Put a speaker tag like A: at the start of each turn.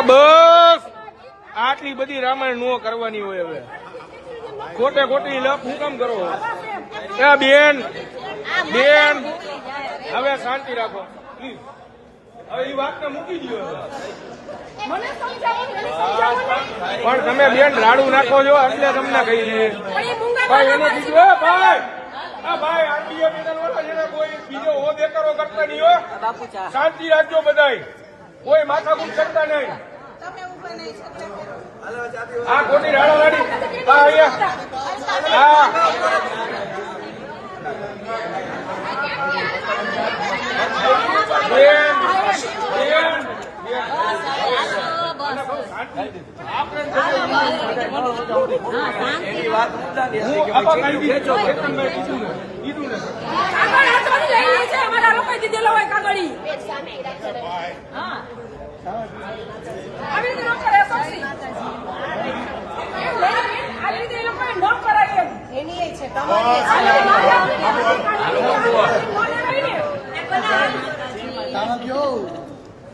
A: બસ આટલી બધી રામાયણ નો કરવાની હોય હવે ખોટે ખોટી લપ હું કામ કરો બેન બેન હવે શાંતિ રાખો પ્લીઝ હવે એ વાતને મૂકી દો પણ તમે બેન રાડું નાખો છો એટલે તમને કહી દઈએ ભાઈ એને કીધું ભાઈ ભાઈ આરટીઓ પેનલ વાળા જેને કોઈ બીજો હો દેકારો કરતા નહીં હો શાંતિ રાખજો બધાય કોઈ માથાકૂટ કરતા નહીં આ ખોટી રાડા રાડી હા
B: Thank you.